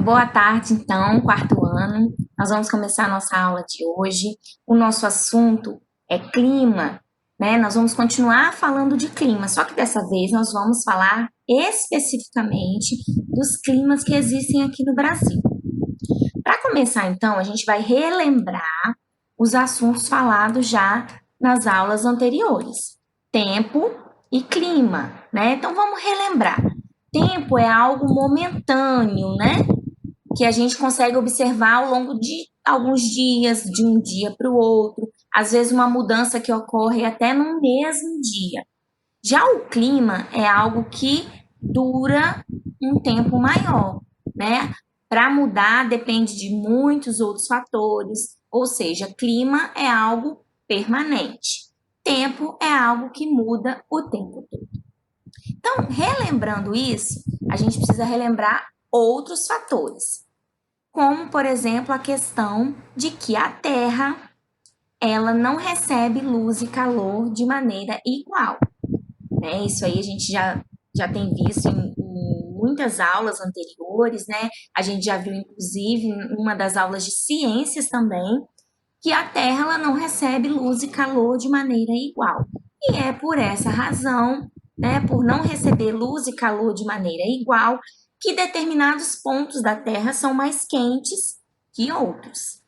Boa tarde, então, quarto ano. Nós vamos começar a nossa aula de hoje. O nosso assunto é clima, né? Nós vamos continuar falando de clima, só que dessa vez nós vamos falar especificamente dos climas que existem aqui no Brasil. Para começar, então, a gente vai relembrar os assuntos falados já nas aulas anteriores: tempo e clima, né? Então, vamos relembrar. Tempo é algo momentâneo, né? Que a gente consegue observar ao longo de alguns dias, de um dia para o outro, às vezes uma mudança que ocorre até no mesmo dia. Já o clima é algo que dura um tempo maior, né? Para mudar depende de muitos outros fatores, ou seja, clima é algo permanente. Tempo é algo que muda o tempo todo. Então, relembrando isso, a gente precisa relembrar outros fatores, como, por exemplo, a questão de que a Terra ela não recebe luz e calor de maneira igual, né? Isso aí a gente já tem visto em muitas aulas anteriores, né? A gente já viu, inclusive, em uma das aulas de ciências também, que a Terra ela não recebe luz e calor de maneira igual. E é por essa razão, né, por não receber luz e calor de maneira igual, que determinados pontos da Terra são mais quentes que outros.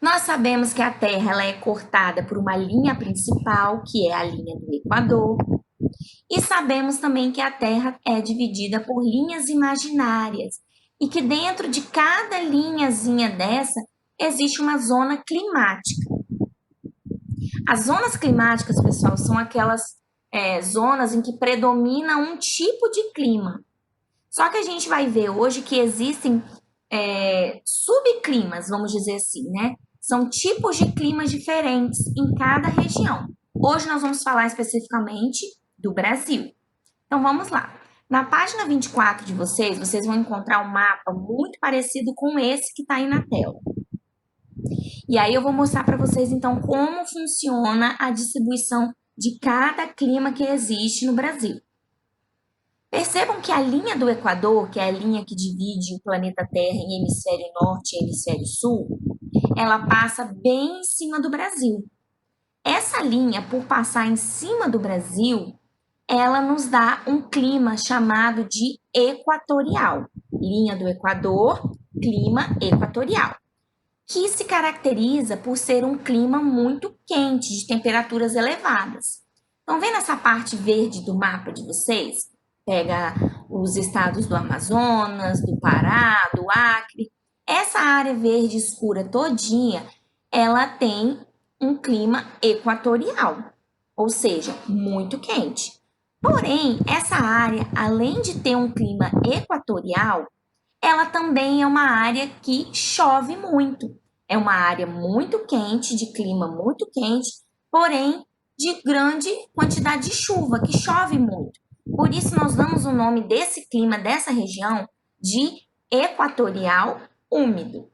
Nós sabemos que a Terra ela é cortada por uma linha principal, que é a linha do Equador, e sabemos também que a Terra é dividida por linhas imaginárias e que dentro de cada linhazinha dessa existe uma zona climática. As zonas climáticas, pessoal, são aquelas zonas em que predomina um tipo de clima. Só que a gente vai ver hoje que existem subclimas, vamos dizer assim, né? São tipos de climas diferentes em cada região. Hoje nós vamos falar especificamente do Brasil. Então vamos lá. Na página 24 de vocês vão encontrar um mapa muito parecido com esse que está aí na tela. E aí eu vou mostrar para vocês então como funciona a distribuição de cada clima que existe no Brasil. Percebam que a linha do Equador, que é a linha que divide o planeta Terra em hemisfério norte e hemisfério sul, ela passa bem em cima do Brasil. Essa linha, por passar em cima do Brasil, ela nos dá um clima chamado de equatorial. Linha do Equador, clima equatorial, que se caracteriza por ser um clima muito quente, de temperaturas elevadas. Então, vendo essa parte verde do mapa de vocês? Pega os estados do Amazonas, do Pará, do Acre. Essa área verde escura todinha, ela tem um clima equatorial, ou seja, muito quente. Porém, essa área, além de ter um clima equatorial, ela também é uma área que chove muito. É uma área muito quente, de clima muito quente, porém de grande quantidade de chuva, que chove muito. Por isso nós damos o nome desse clima, dessa região, de equatorial úmido.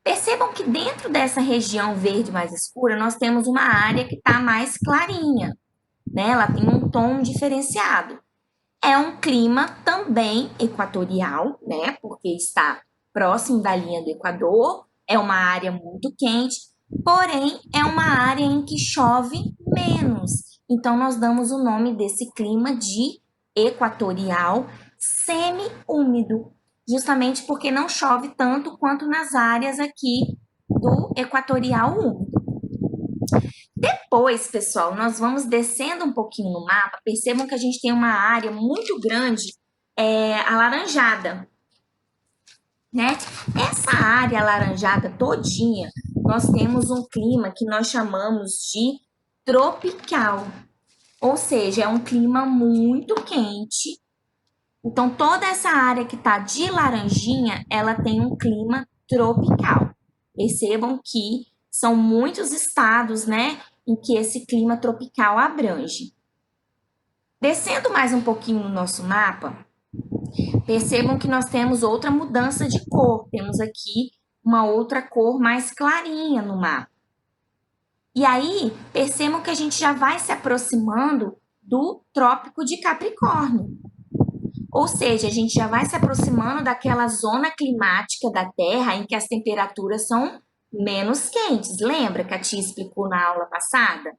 Percebam que dentro dessa região verde mais escura, nós temos uma área que está mais clarinha, né? Ela tem um tom diferenciado. É um clima também equatorial, né? Porque está próximo da linha do Equador, é uma área muito quente, porém é uma área em que chove menos. Então nós damos o nome desse clima de equatorial semi-úmido, justamente porque não chove tanto quanto nas áreas aqui do equatorial úmido. Depois, pessoal, nós vamos descendo um pouquinho no mapa, percebam que a gente tem uma área muito grande alaranjada, né? Essa área alaranjada todinha, nós temos um clima que nós chamamos de tropical, ou seja, é um clima muito quente. Então, toda essa área que está de laranjinha, ela tem um clima tropical. Percebam que são muitos estados, né, em que esse clima tropical abrange. Descendo mais um pouquinho no nosso mapa, percebam que nós temos outra mudança de cor. Temos aqui uma outra cor mais clarinha no mapa. E aí, percebam que a gente já vai se aproximando do Trópico de Capricórnio. Ou seja, a gente já vai se aproximando daquela zona climática da Terra em que as temperaturas são menos quentes. Lembra que a tia explicou na aula passada?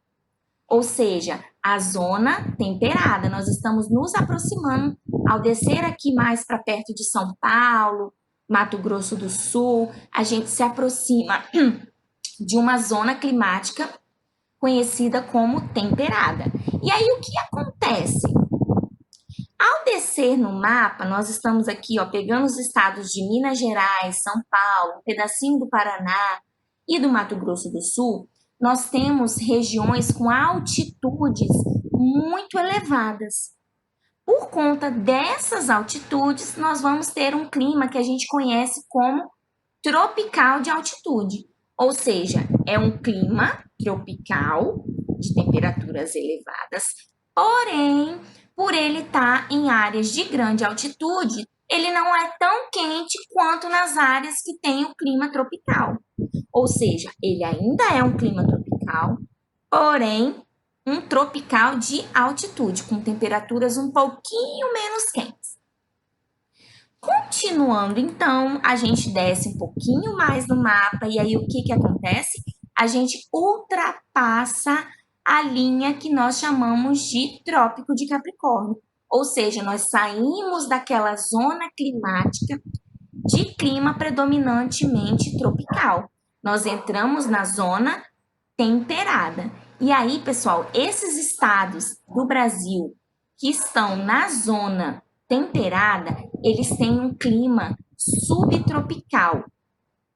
Ou seja, a zona temperada. Nós estamos nos aproximando ao descer aqui mais para perto de São Paulo, Mato Grosso do Sul, a gente se aproxima de uma zona climática conhecida como temperada. E aí o que acontece? Ao descer no mapa, nós estamos aqui, ó, pegando os estados de Minas Gerais, São Paulo, um pedacinho do Paraná e do Mato Grosso do Sul. Nós temos regiões com altitudes muito elevadas. Por conta dessas altitudes, nós vamos ter um clima que a gente conhece como tropical de altitude. Ou seja, é um clima tropical de temperaturas elevadas, porém, por ele estar em áreas de grande altitude, ele não é tão quente quanto nas áreas que tem o clima tropical. Ou seja, ele ainda é um clima tropical, porém, um tropical de altitude, com temperaturas um pouquinho menos quentes. Continuando, então, a gente desce um pouquinho mais no mapa e aí o que acontece? A gente ultrapassa a linha que nós chamamos de Trópico de Capricórnio. Ou seja, nós saímos daquela zona climática de clima predominantemente tropical. Nós entramos na zona temperada. E aí, pessoal, esses estados do Brasil que estão na zona temperada, eles têm um clima subtropical.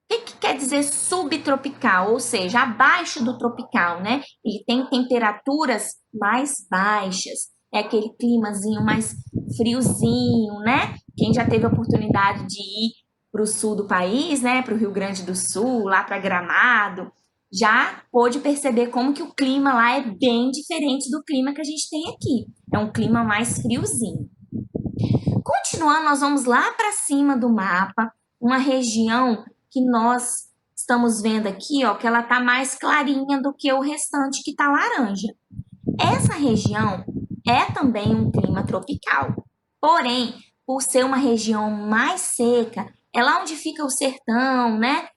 O que quer dizer subtropical? Ou seja, abaixo do tropical, né? Ele tem temperaturas mais baixas. É aquele climazinho mais friozinho, né? Quem já teve a oportunidade de ir para o sul do país, né? Para o Rio Grande do Sul, lá para Gramado, já pôde perceber como que o clima lá é bem diferente do clima que a gente tem aqui. É um clima mais friozinho. Continuando, nós vamos lá para cima do mapa, uma região que nós estamos vendo aqui, ó, que ela tá mais clarinha do que o restante que tá laranja. Essa região é também um clima tropical, porém, por ser uma região mais seca, é lá onde fica o sertão, né?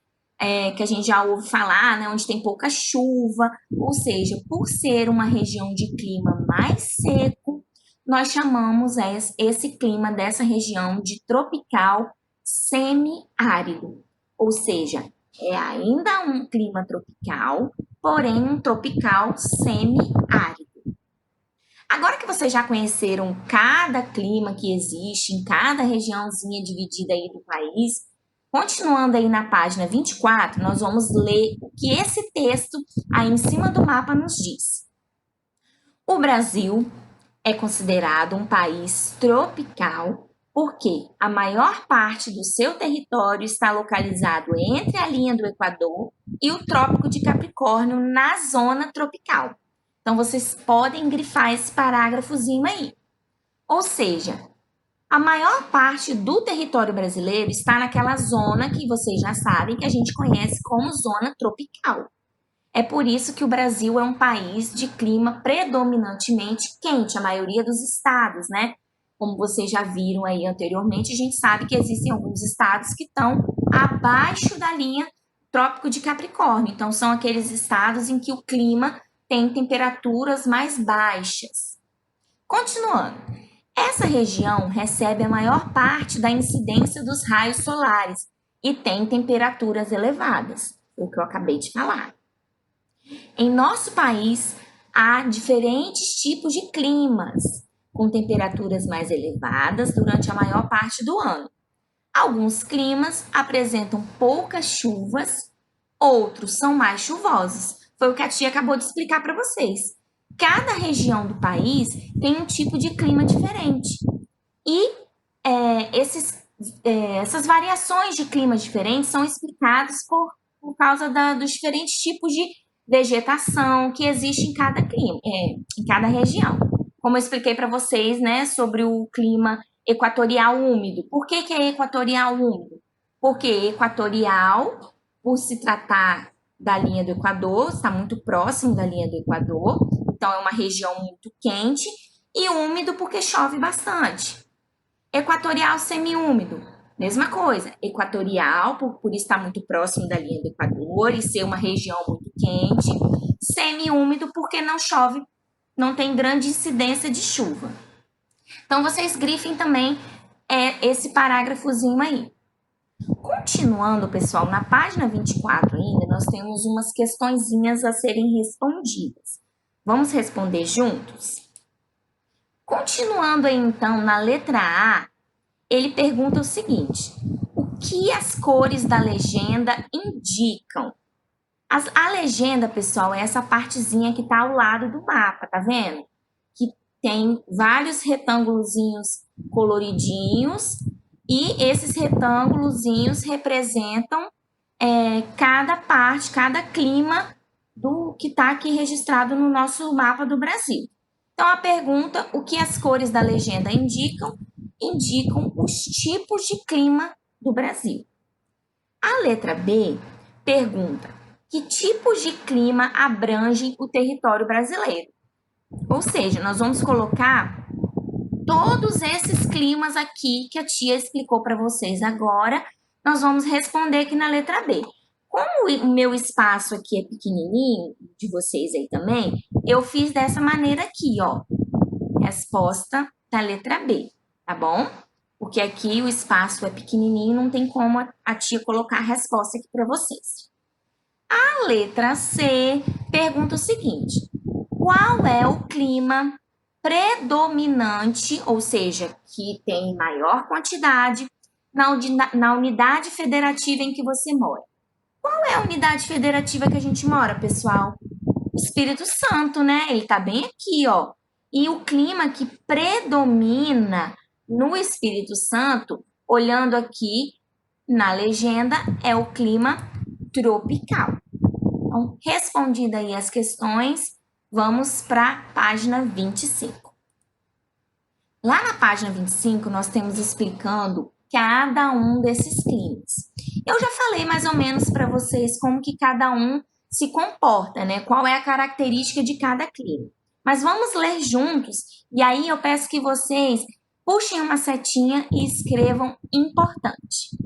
Que a gente já ouve falar, né? Onde tem pouca chuva, ou seja, por ser uma região de clima mais seco, nós chamamos esse clima dessa região de tropical semiárido, ou seja, é ainda um clima tropical, porém um tropical semiárido. Agora que vocês já conheceram cada clima que existe em cada regiãozinha dividida aí do país, continuando aí na página 24, nós vamos ler o que esse texto aí em cima do mapa nos diz. O Brasil é considerado um país tropical porque a maior parte do seu território está localizado entre a linha do Equador e o Trópico de Capricórnio na zona tropical. Então, vocês podem grifar esse parágrafozinho aí. Ou seja, a maior parte do território brasileiro está naquela zona que vocês já sabem que a gente conhece como zona tropical. É por isso que o Brasil é um país de clima predominantemente quente, a maioria dos estados, né? Como vocês já viram aí anteriormente, a gente sabe que existem alguns estados que estão abaixo da linha Trópico de Capricórnio. Então, são aqueles estados em que o clima tem temperaturas mais baixas. Continuando, essa região recebe a maior parte da incidência dos raios solares e tem temperaturas elevadas, o que eu acabei de falar. Em nosso país, há diferentes tipos de climas, com temperaturas mais elevadas durante a maior parte do ano. Alguns climas apresentam poucas chuvas, outros são mais chuvosos. Foi o que a tia acabou de explicar para vocês. Cada região do país tem um tipo de clima diferente. E essas variações de climas diferentes são explicadas por causa dos diferentes tipos de vegetação que existe em cada clima, em cada região. Como eu expliquei para vocês, né, sobre o clima equatorial úmido. Por que é equatorial úmido? Porque equatorial, por se tratar da linha do Equador, está muito próximo da linha do Equador, então é uma região muito quente, e úmido porque chove bastante. Equatorial semiúmido, mesma coisa. Equatorial, por estar muito próximo da linha do Equador e ser uma região muito quente. Semiúmido, porque não chove, não tem grande incidência de chuva. Então, vocês grifem também esse parágrafozinho aí. Continuando, pessoal, na página 24 ainda, nós temos umas questõezinhas a serem respondidas. Vamos responder juntos? Continuando aí, então, na letra A, ele pergunta o seguinte: o que as cores da legenda indicam? A legenda, pessoal, é essa partezinha que está ao lado do mapa, tá vendo? Que tem vários retângulozinhos coloridinhos e esses retângulozinhos representam cada parte, cada clima do que está aqui registrado no nosso mapa do Brasil. Então, a pergunta, o que as cores da legenda indicam? Indicam os tipos de clima do Brasil. A letra B pergunta, que tipos de clima abrangem o território brasileiro? Ou seja, nós vamos colocar todos esses climas aqui que a tia explicou para vocês agora, nós vamos responder aqui na letra B. Como o meu espaço aqui é pequenininho, de vocês aí também, eu fiz dessa maneira aqui, ó. Resposta da letra B, tá bom? Porque aqui o espaço é pequenininho, não tem como a tia colocar a resposta aqui para vocês. A letra C pergunta o seguinte: qual é o clima predominante, ou seja, que tem maior quantidade na unidade federativa em que você mora? Qual é a unidade federativa que a gente mora, pessoal? Espírito Santo, né? Ele tá bem aqui, ó. E o clima que predomina no Espírito Santo, olhando aqui na legenda, é o clima tropical. Então, respondida aí as questões, vamos para a página 25. Lá na página 25, nós temos explicando cada um desses climas. Eu já falei mais ou menos para vocês como que cada um se comporta, né? Qual é a característica de cada clima. Mas vamos ler juntos, e aí eu peço que vocês puxem uma setinha e escrevam importante.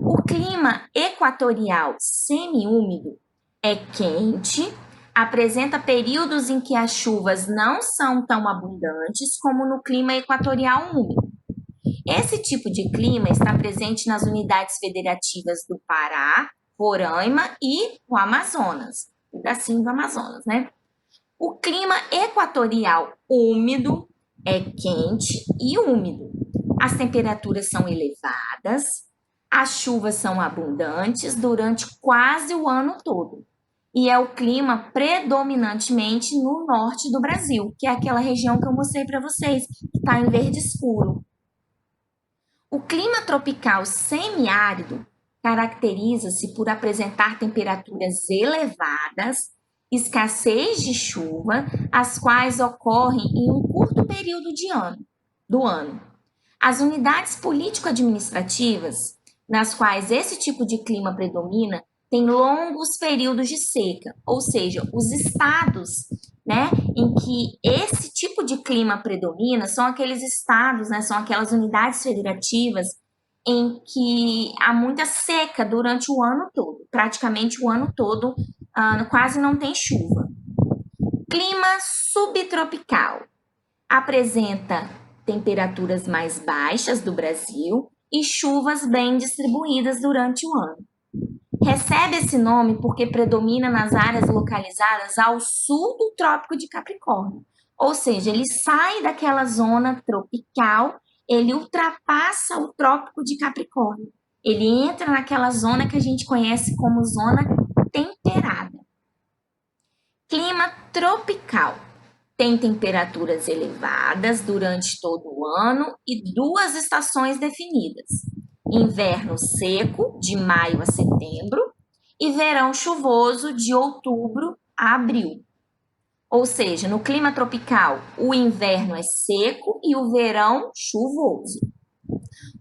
O clima equatorial semiúmido é quente, apresenta períodos em que as chuvas não são tão abundantes como no clima equatorial úmido. Esse tipo de clima está presente nas unidades federativas do Pará, Roraima e o Amazonas, pedacinho do Amazonas, né? O clima equatorial úmido é quente e úmido. As temperaturas são elevadas, as chuvas são abundantes durante quase o ano todo. E é o clima predominantemente no norte do Brasil, que é aquela região que eu mostrei para vocês, que está em verde escuro. O clima tropical semiárido caracteriza-se por apresentar temperaturas elevadas, escassez de chuva, as quais ocorrem em um curto período do ano. As unidades político-administrativas, nas quais esse tipo de clima predomina, têm longos períodos de seca, ou seja, os estados, né, em que esse tipo de clima predomina são aqueles estados, né, são aquelas unidades federativas em que há muita seca durante o ano todo, praticamente o ano todo, quase não tem chuva. Clima subtropical apresenta temperaturas mais baixas do Brasil e chuvas bem distribuídas durante o ano. Recebe esse nome porque predomina nas áreas localizadas ao sul do Trópico de Capricórnio. Ou seja, ele sai daquela zona tropical, ele ultrapassa o Trópico de Capricórnio. Ele entra naquela zona que a gente conhece como zona temperada. Clima tropical. Tem temperaturas elevadas durante todo o ano e duas estações definidas: inverno seco, de maio a setembro, e verão chuvoso, de outubro a abril. Ou seja, no clima tropical, o inverno é seco e o verão chuvoso.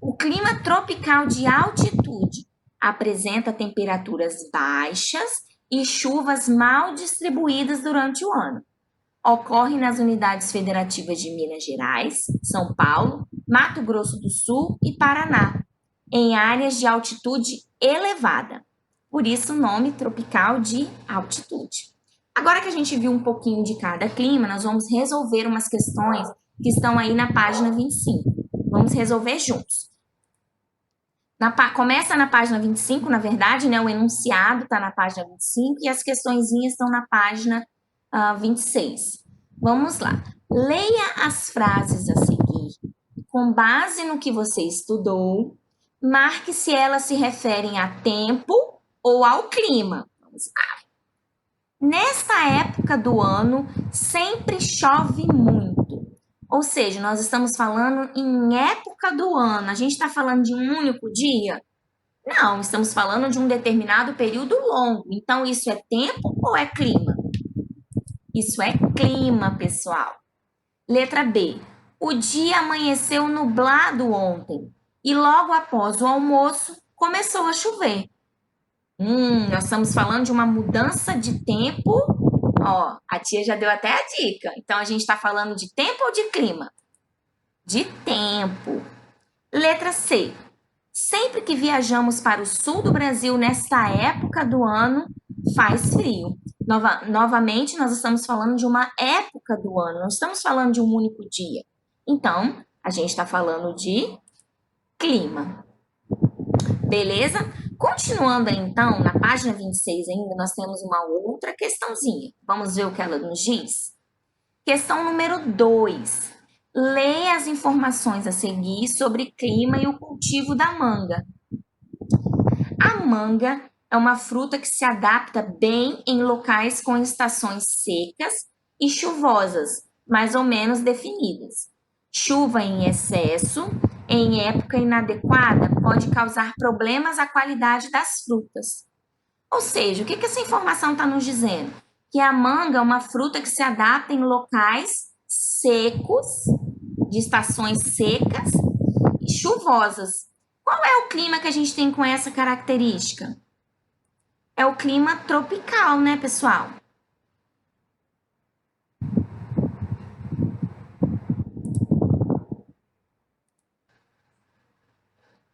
O clima tropical de altitude apresenta temperaturas baixas e chuvas mal distribuídas durante o ano. Ocorre nas unidades federativas de Minas Gerais, São Paulo, Mato Grosso do Sul e Paraná, em áreas de altitude elevada. Por isso, o nome tropical de altitude. Agora que a gente viu um pouquinho de cada clima, nós vamos resolver umas questões que estão aí na página 25. Vamos resolver juntos. Começa na página 25, na verdade, né? O enunciado está na página 25 e as questõezinhas estão na página 26. Vamos lá. Leia as frases a seguir. Com base no que você estudou, marque se elas se referem a tempo ou ao clima. Vamos lá. Nesta época do ano, sempre chove muito. Ou seja, nós estamos falando em época do ano. A gente está falando de um único dia? Não, estamos falando de um determinado período longo. Então, isso é tempo ou é clima? Isso é clima, pessoal. Letra B. O dia amanheceu nublado ontem e logo após o almoço começou a chover. Nós estamos falando de uma mudança de tempo. Ó, a tia já deu até a dica. Então, a gente está falando de tempo ou de clima? De tempo. Letra C. Sempre que viajamos para o sul do Brasil nesta época do ano, faz frio. Novamente, nós estamos falando de uma época do ano, não estamos falando de um único dia. Então, a gente está falando de clima. Beleza? Continuando aí, então, na página 26 ainda, nós temos uma outra questãozinha. Vamos ver o que ela nos diz? Questão número 2. Leia as informações a seguir sobre clima e o cultivo da manga. A manga é uma fruta que se adapta bem em locais com estações secas e chuvosas, mais ou menos definidas. Chuva em excesso, em época inadequada, pode causar problemas à qualidade das frutas. Ou seja, o que essa informação está nos dizendo? Que a manga é uma fruta que se adapta em locais secos, de estações secas e chuvosas. Qual é o clima que a gente tem com essa característica? É o clima tropical, né, pessoal?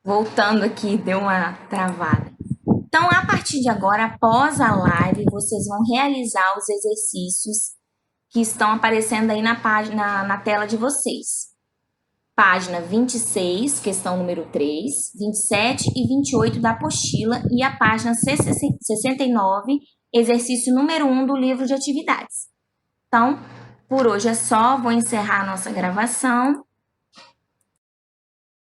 Voltando aqui, deu uma travada. Então, a partir de agora, após a live, vocês vão realizar os exercícios que estão aparecendo aí na página, na tela de vocês. Página 26, questão número 3, 27 e 28 da apostila e a página 69, exercício número 1 do livro de atividades. Então, por hoje é só, vou encerrar a nossa gravação